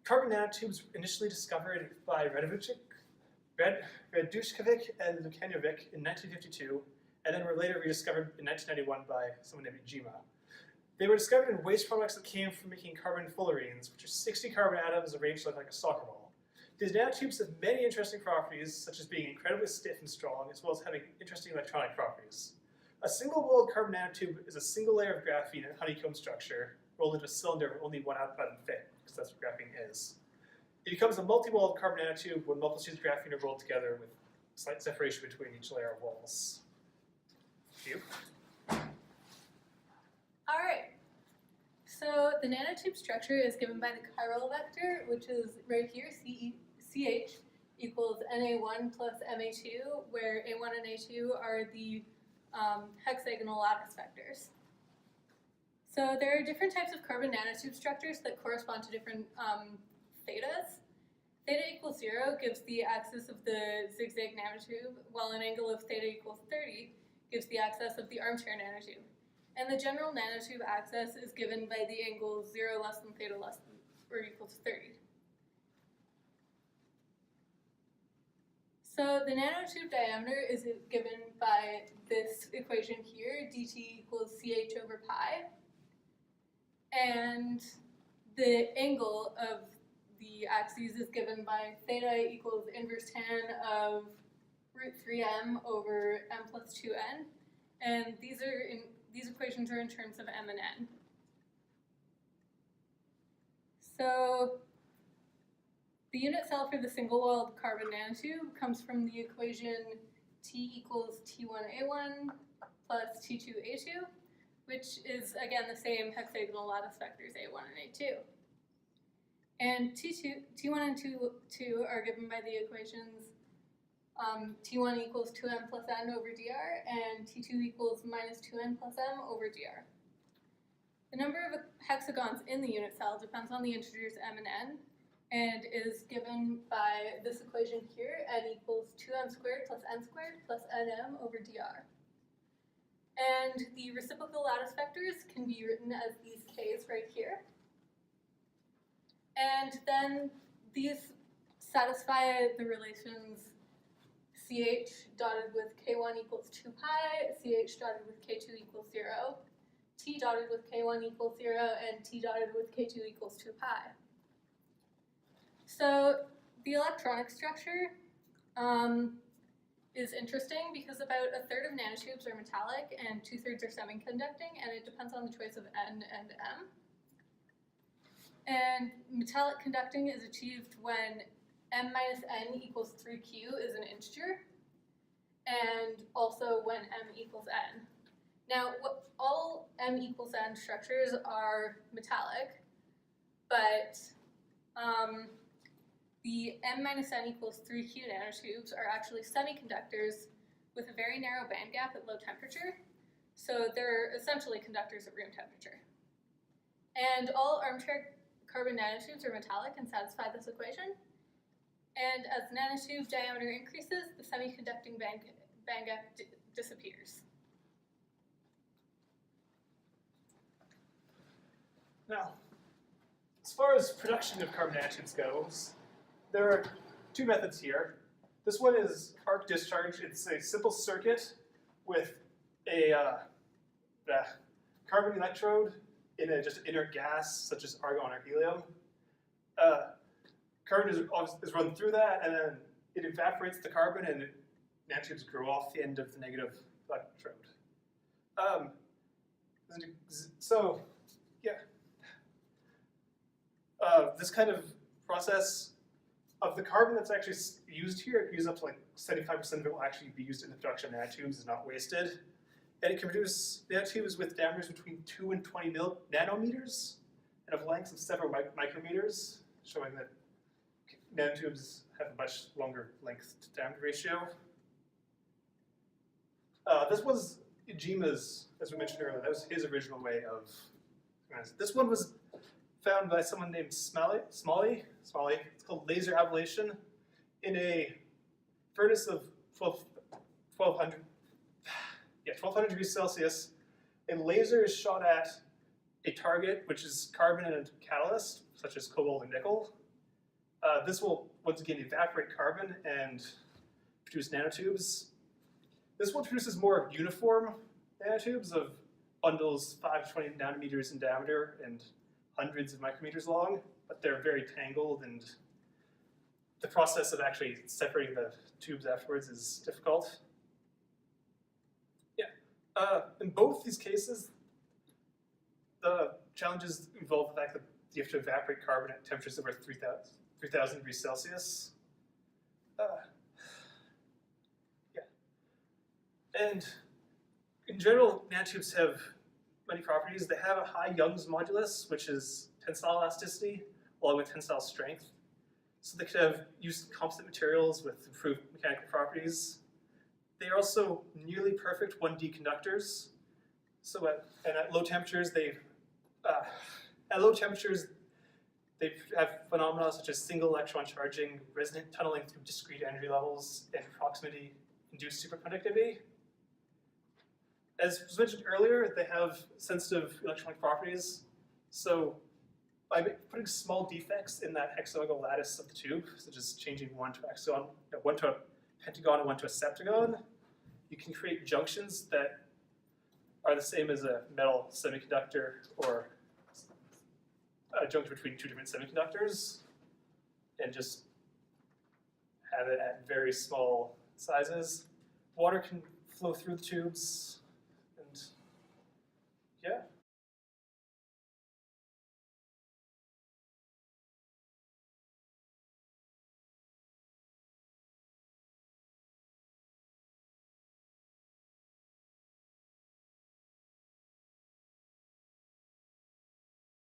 Carbon nanotubes were initially discovered by Raduškovic and Lukanovic in 1952, and then were later rediscovered in 1991 by someone named Jima. They were discovered in waste products that came from making carbon fullerenes, which are 60 carbon atoms arranged to look like a soccer ball. These nanotubes have many interesting properties, such as being incredibly stiff and strong, as well as having interesting electronic properties. A single-walled carbon nanotube is a single layer of graphene in a honeycomb structure, rolled into a cylinder with only one atom fit, because that's what graphene is. It becomes a multi-walled carbon nanotube when multiple sheets of graphene are rolled together with slight separation between each layer of walls. Thank you. All right. So the nanotube structure is given by the chiral vector, which is right here, CH equals Na1 plus Ma2, where A1 and A2 are the hexagonal lattice vectors. So there are different types of carbon nanotube structures that correspond to different thetas. Theta equals 0 gives the axis of the zigzag nanotube, while an angle of theta equals 30 gives the axis of the armchair nanotube. And the general nanotube axis is given by the angle 0 less than theta less than or equal to 30. So the nanotube diameter is given by this equation here, dt equals ch over pi. And the angle of the axes is given by theta equals inverse tan of root 3m over m plus 2n. And these equations are in terms of m and n. So the unit cell for the single-walled carbon nanotube comes from the equation T equals T1A1 plus T2A2, which is, again, the same hexagonal lattice vectors A1 and A2. And T1 and T2 are given by the equations T1 equals 2m plus n over dr, and T2 equals minus 2n plus m over dr. The number of hexagons in the unit cell depends on the integers m and n, and is given by this equation here, n equals 2m squared plus n squared plus nm over dr. And the reciprocal lattice vectors can be written as these k's right here. And then these satisfy the relations ch dotted with k1 equals 2 pi, ch dotted with k2 equals 0, t dotted with k1 equals 0, and t dotted with k2 equals 2 pi. So the electronic structure is interesting because about a third of nanotubes are metallic and 2/3 are semiconducting, and it depends on the choice of n and m. And metallic conducting is achieved when m minus n equals 3q is an integer, and also when m equals n. Now, all m equals n structures are metallic, but the m minus n equals 3q nanotubes are actually semiconductors with a very narrow band gap at low temperature, so they're essentially conductors at room temperature. And all armchair carbon nanotubes are metallic and satisfy this equation. And as the nanotube diameter increases, the semiconducting band gap disappears. Now, as far as production of carbon nanotubes goes, there are two methods here. This one is arc discharge. It's a simple circuit with a carbon electrode in a just inert gas, such as argon or helium. Carbon is run through that, and then it evaporates the carbon, and nanotubes grow off the end of the negative electrode. So, yeah. This kind of process of the carbon that's actually used here, it uses up to like 75% of it will actually be used in the production of nanotubes, is not wasted. And it can produce nanotubes with diameters between 2 and 20 nanometers, and of lengths of several micrometers, showing that nanotubes have a much longer length to diameter ratio. This was Jima's, as we mentioned earlier, that was his original way of. This one was found by someone named Smalley. It's called laser ablation in a furnace of 1200 degrees Celsius. A laser is shot at a target, which is carbon and a catalyst, such as cobalt and nickel. This will once again evaporate carbon and produce nanotubes. This one produces more uniform nanotubes of bundles 5 to 20 nanometers in diameter and hundreds of micrometers long, but they're very tangled, and the process of actually separating the tubes afterwards is difficult. In both these cases, the challenges involve the fact that you have to evaporate carbon at temperatures over 3,000 degrees Celsius. And in general, nanotubes have many properties. They have a high Young's modulus, which is tensile elasticity, along with tensile strength. So they could have use in composite materials with improved mechanical properties. They are also nearly perfect 1D conductors. So at low temperatures, they have phenomena such as single electron charging, resonant tunneling through discrete energy levels, and proximity-induced superconductivity. As was mentioned earlier, they have sensitive electronic properties. So by putting small defects in that hexagonal lattice of the tube, such as changing one to a pentagon and one to a septagon, you can create junctions that are the same as a metal semiconductor or a junction between two different semiconductors, and just have it at very small sizes. Water can flow through the tubes.